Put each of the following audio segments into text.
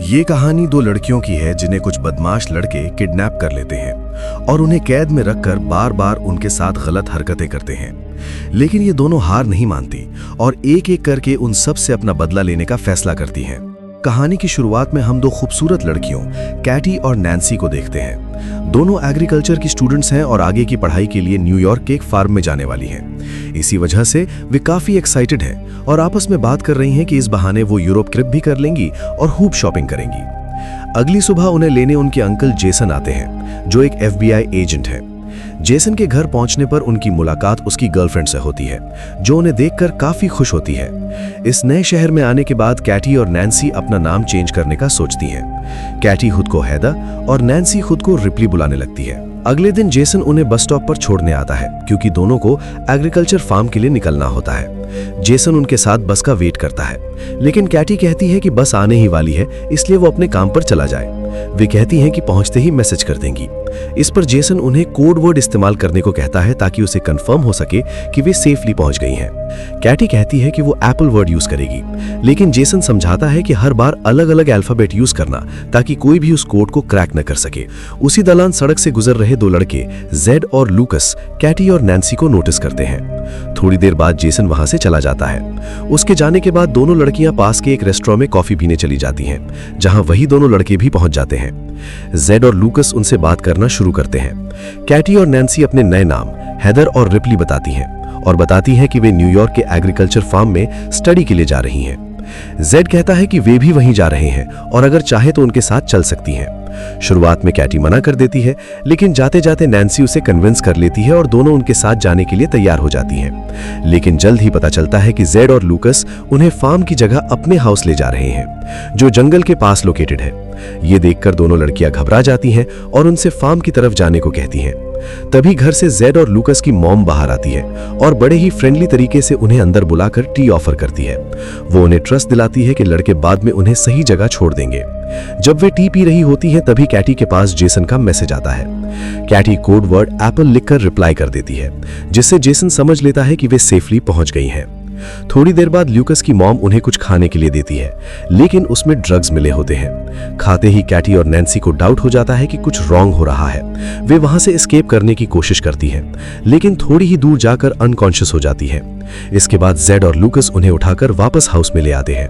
ये कहानी दो लड़कियों की है जिन्हें कुछ बदमाश लड़के किडनैप कर लेते हैं और उन्हें कैद में रखकर बार बार उनके साथ गलत हरकतें करते हैं। लेकिन ये दोनों हार नहीं मानती और एक एक करके उन सब से अपना बदला लेने का फैसला करती हैं। कहानी की शुरुआत में हम दो खूबसूरत लड़कियों कैटी और नैन्सी को देखते हैं। दोनों एग्रीकल्चर की स्टूडेंट्स हैं और आगे की पढ़ाई के लिए न्यूयॉर्क के एक फार्म में जाने वाली हैं। इसी वजह से वे काफी एक्साइटेड हैं और आपस में बात कर रही हैं कि इस बहाने वो यूरोप ट्रिप भी कर लेंगी और खूब शॉपिंग करेंगी। अगली सुबह उन्हें लेने उनके अंकल जेसन आते हैं जो एक FBI एजेंट है। जेसन के घर पहुंचने पर उनकी मुलाकात उसकी गर्लफ्रेंड से होती है जो उन्हें देखकर काफी खुश होती है। इस नए शहर में आने के बाद कैटी और नैन्सी अपना नाम चेंज करने का सोचती हैं। कैटी खुद को हैदर और नैन्सी खुद को रिप्ली बुलाने लगती है। अगले दिन जेसन उन्हें बस स्टॉप पर छोड़ने आता है क्योंकि दोनों को एग्रीकल्चर फार्म के लिए निकलना होता है। जेसन उनके साथ बस का वेट करता है लेकिन कैटी कहती है कि बस आने ही वाली है इसलिए वो अपने काम पर चला जाए। वे कहती हैं कि पहुंचते ही मैसेज कर देंगी। इस पर जेसन उन्हें कोड वर्ड इस्तेमाल करने को कहता है ताकि उसे कंफर्म हो सके कि वे सेफली पहुंच गई हैं। कैटी कहती है कि वो एप्पल वर्ड यूज करेगी लेकिन जेसन समझाता है कि हर बार अलग अलग अल्फाबेट यूज करना ताकि कोई भी उस कोड को क्रैक न कर सके। उसी दौरान सड़क से गुजर रहे दो लड़के जेड और लूकस कैटी और नैन्सी को नोटिस करते हैं। थोड़ी देर बाद जेसन वहां से चला जाता है। उसके जाने के बाद दोनों लड़कियां पास के एक रेस्टोरेंट में कॉफी पीने चली जाती हैं जहां वही दोनों लड़के भी पहुंच जाते हैं। जेड और लूकस उनसे बात करना शुरू करते हैं। कैटी और नैन्सी अपने नए नाम हैदर और रिप्ली बताती हैं और बताती हैं कि वे न्यूयॉर्क के एग्रीकल्चर फार्म में स्टडी के लिए जा रही हैं। जेड कहता है कि वे भी वहीं जा रहे हैं और अगर चाहे तो उनके साथ चल सकती हैं। शुरुआत में कैटी मना कर देती है लेकिन जाते जाते नैन्सी उसे कन्विंस कर लेती है और दोनों उनके साथ जाने के लिए तैयार हो जाती हैं। लेकिन जल्द ही पता चलता है कि जेड और लूकस उन्हें फार्म की जगह अपने हाउस ले जा रहे हैं जो जंगल के पास लोकेटेड है। ये देखकर दोनों लड़कियां घबरा जाती हैं और उनसे फार्म की तरफ जाने को कहती हैं। तभी घर से जेड और लूकस की मॉम बाहर आती है और बड़े ही फ्रेंडली तरीके से उन्हें अंदर बुलाकर टी ऑफर करती है। वो उन्हें ट्रस्ट दिलाती है कि लड़के बाद में उन्हें सही जगह छोड़ देंगे। जब वे टी पी रही होती हैं तभी कैटी के पास जेसन का मैसेज आता है। कैटी कोड वर्ड एप्पल लिखकर रिप्लाई कर देती है जिससे जेसन समझ लेता है कि वे सेफली पहुंच गई हैं। थोड़ी देर बाद लूकस की मॉम उन्हें कुछ खाने के लिए देती है लेकिन उसमें ड्रग्स मिले होते हैं। खाते ही कैटी और नैन्सी को डाउट हो जाता है कि कुछ रॉन्ग हो रहा है। वे वहां से एस्केप करने की कोशिश करती हैं लेकिन थोड़ी ही दूर जाकर अनकॉन्शियस हो जाती हैं। इसके बाद जेड और लूकस उन्हें उठाकर वापस हाउस में ले आते हैं।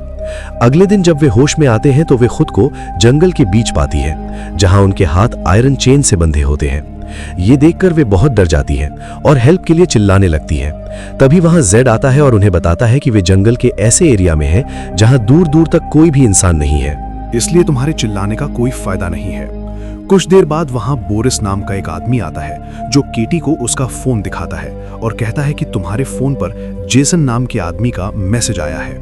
अगले दिन जब वे होश में आते हैं तो वे खुद को जंगल के बीच पाती हैं जहां उनके हाथ आयरन चेन से बंधे होते हैं। ये देखकर वे बहुत डर जाती हैं और हेल्प के लिए चिल्लाने लगती हैं। तभी वहां जेड आता है और उन्हें बताता है कि वे जंगल के ऐसे एरिया में हैं जहां दूर दूर तक कोई भी इंसान नहीं है, इसलिए तुम्हारे चिल्लाने का कोई फायदा नहीं है। कुछ देर बाद वहां बोरिस नाम का एक आदमी आता है जो केटी को उसका फोन दिखाता है और कहता है कि तुम्हारे फोन पर जेसन नाम के आदमी का मैसेज आया है।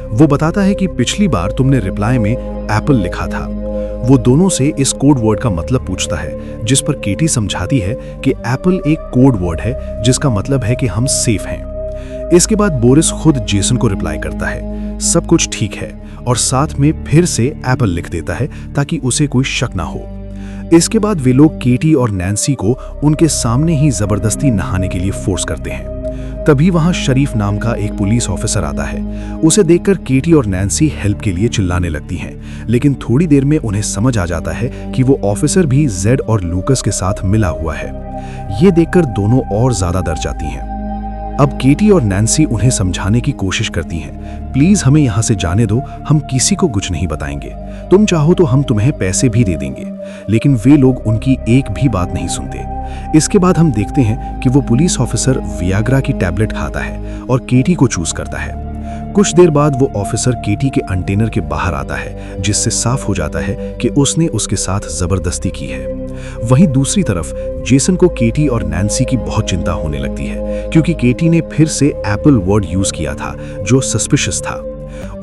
वो बताता है कि पिछली बार तुमने रिप्लाई में एप्पल लिखा था। वो दोनों से इस कोड वर्ड का मतलब पूछता है जिस पर केटी समझाती है कि एप्पल एक कोड वर्ड है जिसका मतलब है कि हम सेफ हैं। इसके बाद बोरिस खुद जेसन को रिप्लाई करता है सब कुछ ठीक है और साथ में फिर से एप्पल लिख देता है ताकि उसे कोई शक ना हो। इसके बाद वे लोग केटी और नैन्सी को उनके सामने ही जबरदस्ती नहाने के लिए फोर्स करते हैं। तभी वहां शरीफ नाम का एक पुलिस ऑफिसर आता है। उसे देखकर केटी और नैन्सी हेल्प के लिए चिल्लाने लगती हैं लेकिन थोड़ी देर में उन्हें समझ आ जाता है कि वो ऑफिसर भी जेड और लूकस के साथ मिला हुआ है। ये देखकर दोनों और ज्यादा डर जाती हैं। अब केटी और नैन्सी उन्हें समझाने की कोशिश करती हैं प्लीज हमें यहाँ से जाने दो, हम किसी को कुछ नहीं बताएंगे, तुम चाहो तो हम तुम्हें पैसे भी दे देंगे। लेकिन वे लोग उनकी एक भी बात नहीं सुनते। इसके बाद हम देखते हैं कि वो पुलिस ऑफिसर वियाग्रा की टैबलेट खाता है और केटी को चूज करता है। कुछ देर बाद वो ऑफिसर केटी के कंटेनर के बाहर आता है जिससे साफ हो जाता है कि उसने उसके साथ जबरदस्ती की है। वहीं दूसरी तरफ जेसन को केटी और नैन्सी की बहुत चिंता होने लगती है क्योंकि केटी ने फिर से एप्पल वर्ड यूज किया था जो सस्पिशियस था।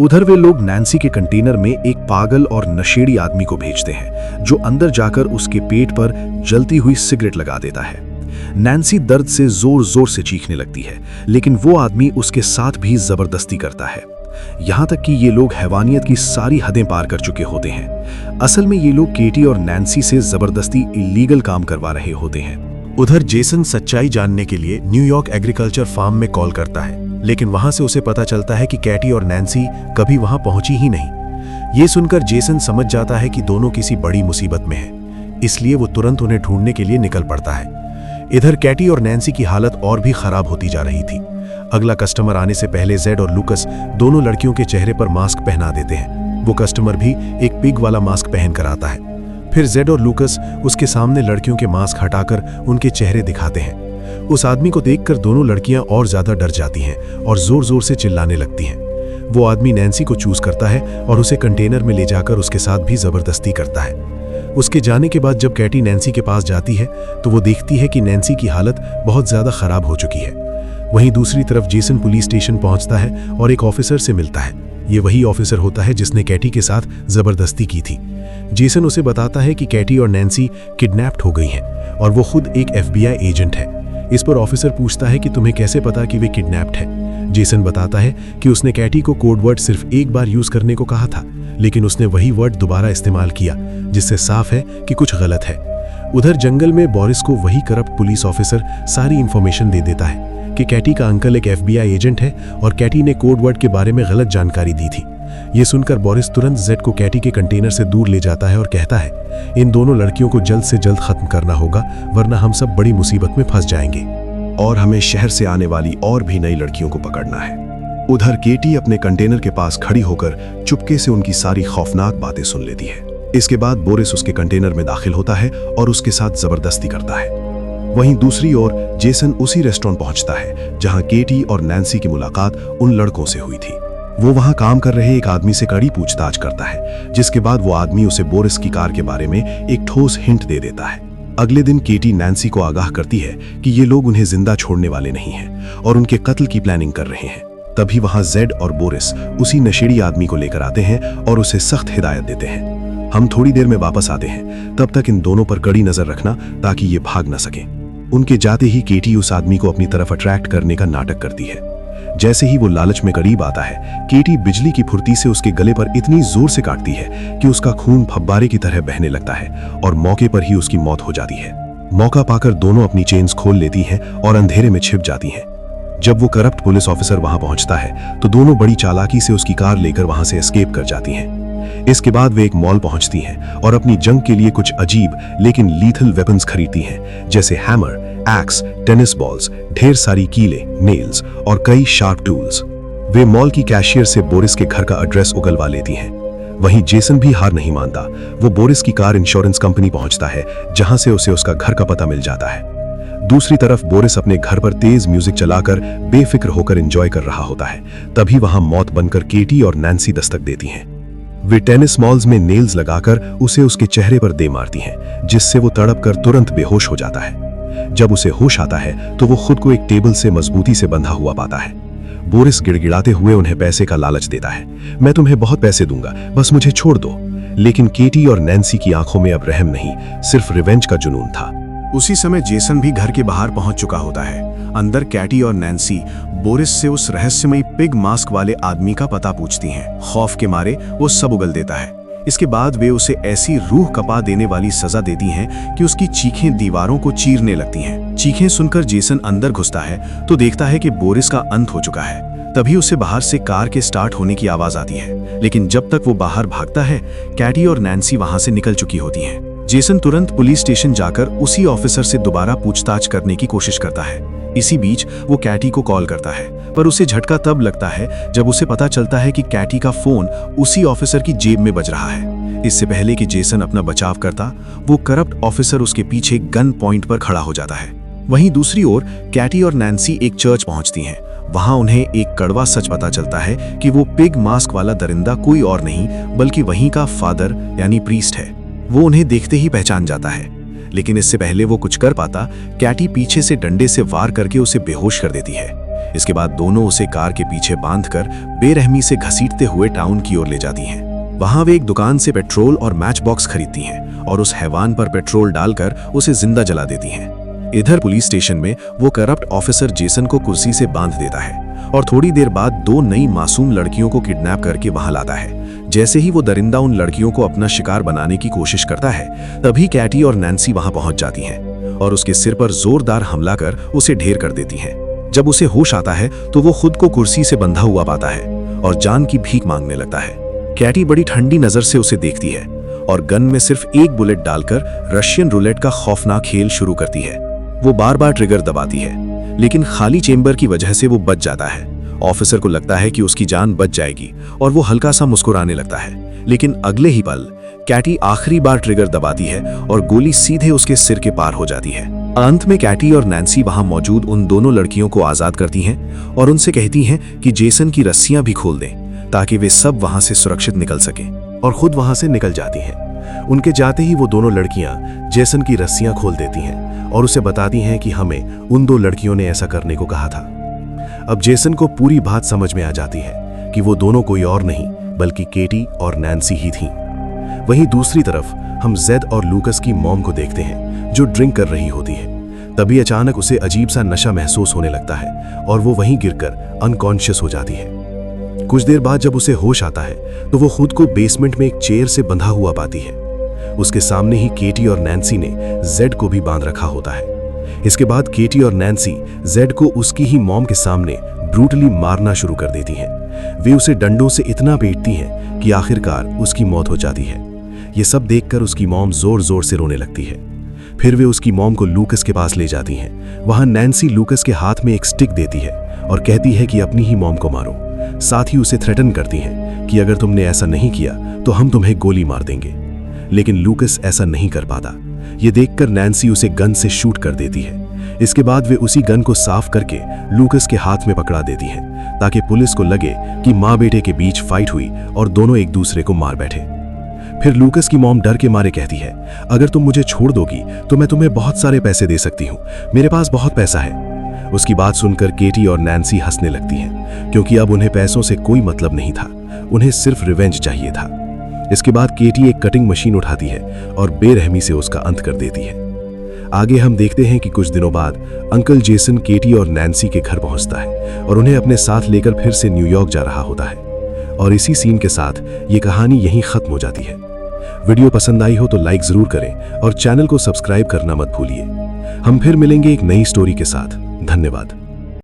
उधर वे लोग नैन्सी के कंटेनर में एक पागल और नशेड़ी आदमी को भेजते हैं जो अंदर जाकर उसके पेट पर जलती हुई सिगरेट लगा देता है। नैन्सी दर्द से जोर जोर से चीखने लगती है लेकिन वो आदमी उसके साथ भी जबरदस्ती करता है। यहाँ तक कि ये लोग हैवानियत की सारी हदें पार कर चुके होते हैं। असल में ये लोग केटी और नैन्सी से जबरदस्ती इलीगल काम करवा रहे होते हैं। उधर जेसन सच्चाई जानने के लिए न्यूयॉर्क एग्रीकल्चर फार्म में कॉल करता है लेकिन वहां से उसे पता चलता है कि कैटी और नैन्सी कभी वहां पहुंची ही नहीं। ये सुनकर जेसन समझ जाता है कि दोनों किसी बड़ी मुसीबत में हैं, इसलिए वो तुरंत उन्हें ढूंढने के लिए निकल पड़ता है। इधर कैटी और नैन्सी की हालत और भी खराब होती जा रही थी। अगला कस्टमर आने से पहले जेड और लूकस दोनों लड़कियों के चेहरे पर मास्क पहना देते हैं। वो कस्टमर भी एक पिग वाला मास्क पहन कर आता है। फिर जेड और लूकस उसके सामने लड़कियों के मास्क हटाकर उनके चेहरे दिखाते हैं। उस आदमी को देखकर दोनों लड़कियां और ज्यादा डर जाती हैं और जोर जोर से चिल्लाने लगती हैं। वो आदमी नैन्सी को चूज करता है और उसे कंटेनर में ले जाकर उसके साथ भी जबरदस्ती करता है। उसके जाने के बाद जब कैटी नैन्सी के पास जाती है तो वो देखती है कि नैन्सी की हालत बहुत ज्यादा खराब हो चुकी है। वहीं दूसरी तरफ जेसन पुलिस स्टेशन पहुंचता है और एक ऑफिसर से मिलता है। ये वही ऑफिसर होता है जिसने कैटी के साथ जबरदस्ती की थी। जेसन उसे बताता है कि कैटी और नैन्सी किडनैप्ड हो गई हैं और वो खुद एक FBI एजेंट है। इस पर ऑफिसर पूछता है कि तुम्हें कैसे पता कि वे किडनैप्ड है। जेसन बताता है कि उसने कैटी को कोड वर्ड सिर्फ एक बार यूज करने को कहा था, लेकिन उसने वही वर्ड दोबारा इस्तेमाल किया, जिससे साफ है कि कुछ गलत है। उधर जंगल में बोरिस को वही करप्ट पुलिस ऑफिसर सारी इंफॉर्मेशन दे देता है कि कैटी का अंकल एक FBI एजेंट है और कैटी ने कोड वर्ड के बारे में गलत जानकारी दी थी। ये सुनकर बोरिस तुरंत जेड को कैटी के कंटेनर से दूर ले जाता है और कहता है, इन दोनों लड़कियों को जल्द से जल्द खत्म करना होगा, वरना हम सब बड़ी मुसीबत में फंस जाएंगे और हमें शहर से आने वाली और भी नई लड़कियों को पकड़ना है। उधर केटी अपने कंटेनर के पास खड़ी होकर चुपके से उनकी सारी खौफनाक बातें सुन लेती है। इसके बाद बोरिस उसके कंटेनर में दाखिल होता है और उसके साथ जबरदस्ती करता है। वहीं दूसरी ओर जेसन उसी रेस्टोरेंट पहुंचता है जहां केटी और नैन्सी की मुलाकात उन लड़कों से हुई थी। वो वहां काम कर रहे एक आदमी से कड़ी पूछताछ करता है, जिसके बाद वो आदमी उसे बोरिस की कार के बारे में एक ठोस हिंट दे देता है। अगले दिन केटी नैन्सी को आगाह करती है कि ये लोग उन्हें जिंदा छोड़ने वाले नहीं हैं और उनके कत्ल की प्लानिंग कर रहे हैं। तभी वहां जेड और बोरिस उसी नशेड़ी आदमी को लेकर आते हैं और उसे सख्त हिदायत देते हैं। हम थोड़ी देर में वापस आते हैं, तब तक इन दोनों पर कड़ी नजर रखना ताकि ये भाग न सकें। उनके जाते ही केटी उस आदमी को अपनी तरफ अट्रैक्ट करने का नाटक करती है। जैसे ही वो लालच में करीब आता है, केटी बिजली की फुर्ती से उसके गले पर इतनी जोर से काटती है कि उसका खून फव्वारे की तरह बहने लगता है और मौके पर ही उसकी मौत हो जाती है। मौका पाकर दोनों अपनी चेन्स खोल लेती हैं और अंधेरे में छिप जाती हैं। जब वो करप्ट पुलिस ऑफिसर वहां पहुंचता है तो दोनों बड़ी चालाकी से उसकी कार लेकर वहां से एस्केप कर जाती हैं। इसके बाद वे एक मॉल पहुंचती हैं और अपनी जंग के लिए कुछ अजीब लेकिन लीथल वेपन्स खरीदती हैं, जैसे हैमर, एक्स, टेनिस बॉल्स, ढेर सारी कीले, नेल्स और कई शार्प टूल्स। वे मॉल की कैशियर से बोरिस के घर का एड्रेस उगलवा लेती हैं। वहीं जेसन भी हार नहीं मानता। वो बोरिस की कार इंश्योरेंस कंपनी पहुंचता है, जहां से उसे उसका घर का पता मिल जाता है। दूसरी तरफ बोरिस अपने घर पर तेज म्यूजिक चलाकर बेफिक्र होकर एंजॉय कर रहा होता है। तभी वहां मौत बनकर केटी और नैन्सी दस्तक देती हैं। वे टेनिस मॉल्स में नेल्स लगाकर उसे उसके चेहरे पर दे मारती हैं, जिससे वो तड़प कर तुरंत बेहोश हो जाता है। जब उसे होश आता है तो वो खुद को एक टेबल से मजबूती से बंधा हुआ पाता है। बोरिस गिड़गिड़ाते हुए उन्हें पैसे का लालच देता है। मैं तुम्हें बहुत पैसे दूंगा, बस मुझे छोड़ दो। लेकिन केटी और नैन्सी की आंखों में अब रहम नहीं, सिर्फ रिवेंज का जुनून था। उसी समय जेसन भी घर के बाहर पहुंच चुका होता है। अंदर कैटी और नैन्सी बोरिस से उस रहस्यमयी पिग मास्क वाले आदमी का पता पूछती हैं। खौफ के मारे वो सब उगल देता है। इसके बाद वे उसे ऐसी रूह कपा देने वाली सजा देती हैं कि उसकी चीखें दीवारों को चीरने लगती हैं। चीखें सुनकर जेसन अंदर घुसता है तो देखता है कि बोरिस का अंत हो चुका है। तभी उसे बाहर से कार के स्टार्ट होने की आवाज आती है, लेकिन जब तक वो बाहर भागता है, कैटी और नैन्सी वहां से निकल चुकी होती हैं। जेसन तुरंत पुलिस स्टेशन जाकर उसी ऑफिसर से दोबारा पूछताछ करने की कोशिश करता है। इसी बीच वो कैटी को कॉल करता है, पर उसे झटका तब लगता है जब उसे पता चलता है कि कैटी का फोन उसी ऑफिसर की जेब में बज रहा है। इससे पहले कि जेसन अपना बचाव करता, वो करप्ट ऑफिसर उसके पीछे गन पॉइंट पर खड़ा हो जाता है। वहीं दूसरी ओर कैटी और नैन्सी एक चर्च पहुंचती हैं। वहां उन्हें एक कड़वा सच पता चलता है कि वो पिग मास्क वाला दरिंदा कोई और नहीं बल्कि वहीं का फादर यानी प्रीस्ट है। वो उन्हें देखते ही पहचान जाता है, लेकिन इससे पहले वो कुछ कर पाता, कैटी पीछे से डंडे से वार करके उसे बेहोश कर देती है। इसके बाद दोनों उसे कार के पीछे बांधकर बेरहमी से घसीटते हुए टाउन की ओर ले जाती हैं। वहां वे एक दुकान से पेट्रोल और मैच बॉक्स खरीदती हैं और उस हैवान पर पेट्रोल डालकर उसे जिंदा जला देती हैं। इधर पुलिस स्टेशन में वो करप्ट ऑफिसर जेसन को कुर्सी से बांध देता है और थोड़ी देर बाद दो नई मासूम लड़कियों को किडनैप करके वहां लाता है। जैसे ही वो दरिंदा उन लड़कियों को अपना शिकार बनाने की कोशिश करता है, तभी कैटी और नैन्सी वहां पहुंच जाती हैं और उसके सिर पर जोरदार हमला कर उसे ढेर कर देती हैं। जब उसे होश आता है तो वो खुद को कुर्सी से बंधा हुआ पाता है और जान की भीख मांगने लगता है। कैटी बड़ी ठंडी नजर से उसे देखती है और गन में सिर्फ एक बुलेट डालकर रशियन रूलेट का खौफनाक खेल शुरू करती है। वो बार बार ट्रिगर दबाती है, लेकिन खाली चेंबर की वजह से वो बच जाता है। ऑफिसर को लगता है कि उसकी जान बच जाएगी और वो हल्का सा मुस्कुराने लगता है, लेकिन अगले ही पल कैटी आखिरी बार ट्रिगर दबाती है और गोली सीधे उसके सिर के पार हो जाती है। अंत में कैटी और नैन्सी वहां मौजूद उन दोनों लड़कियों को आजाद करती हैं और उनसे कहती हैं कि जेसन की रस्सियां भी खोल दें ताकि वे सब वहां से सुरक्षित निकल सकें, और खुद वहां से निकल जाती हैं। उनके जाते ही वो दोनों लड़कियां जेसन की रस्सियां खोल देती हैं और उसे बताती हैं कि हमें उन दो लड़कियों ने ऐसा करने को कहा था। अब जेसन को पूरी बात समझ में आ जाती है कि वो दोनों कोई और नहीं बल्कि केटी और नैन्सी ही थीं। वहीं दूसरी तरफ हम जेड और लूकस की मॉम को देखते हैं जो ड्रिंक कर रही होती है। तभी अचानक उसे अजीब सा नशा महसूस होने लगता है और वो वहीं गिरकर अनकॉन्शियस हो जाती है। कुछ देर बाद जब उसे होश आता है तो वो खुद को बेसमेंट में एक चेयर से बंधा हुआ पाती है। उसके सामने ही केटी और नैन्सी ने जेड को भी बांध रखा होता है। इसके बाद केटी और नैन्सी जेड को उसकी ही मॉम के सामने ब्रूटली मारना शुरू कर देती हैं। वे उसे डंडों से इतना पीटती हैं कि आखिरकार उसकी मौत हो जाती है। ये सब देखकर उसकी मॉम जोर जोर से रोने लगती है। फिर वे उसकी मॉम को लूकस के पास ले जाती हैं। वहां नैन्सी लूकस के हाथ में एक स्टिक देती है और कहती है कि अपनी ही मॉम को मारो। साथ ही उसे थ्रेटन करती हैं कि अगर तुमने ऐसा नहीं किया तो हम तुम्हें गोली मार देंगे। लेकिन लूकस ऐसा नहीं कर पाता। ये देखकर नैन्सी उसे गन से शूट कर देती है। इसके बाद वे उसी गन को साफ करके लूकस के हाथ में पकड़ा देती हैं ताकि पुलिस को लगे कि माँ बेटे के बीच फाइट हुई और दोनों एक दूसरे को मार बैठे। फिर लूकस की मॉम डर के मारे कहती है, अगर तुम मुझे छोड़ दोगी तो मैं तुम्हें बहुत सारे पैसे दे सकती हूँ, मेरे पास बहुत पैसा है। उसकी बात सुनकर केटी और नैन्सी हंसने लगती हैं क्योंकि अब उन्हें पैसों से कोई मतलब नहीं था, उन्हें सिर्फ रिवेंज चाहिए था। इसके बाद केटी एक कटिंग मशीन उठाती है और बेरहमी से उसका अंत कर देती है। आगे हम देखते हैं कि कुछ दिनों बाद अंकल जेसन केटी और नैन्सी के घर पहुंचता है और उन्हें अपने साथ लेकर फिर से न्यूयॉर्क जा रहा होता है। और इसी सीन के साथ ये कहानी यहीं खत्म हो जाती है। वीडियो पसंद आई हो तो लाइक जरूर करें और चैनल को सब्सक्राइब करना मत भूलिए। हम फिर मिलेंगे एक नई स्टोरी के साथ। धन्यवाद।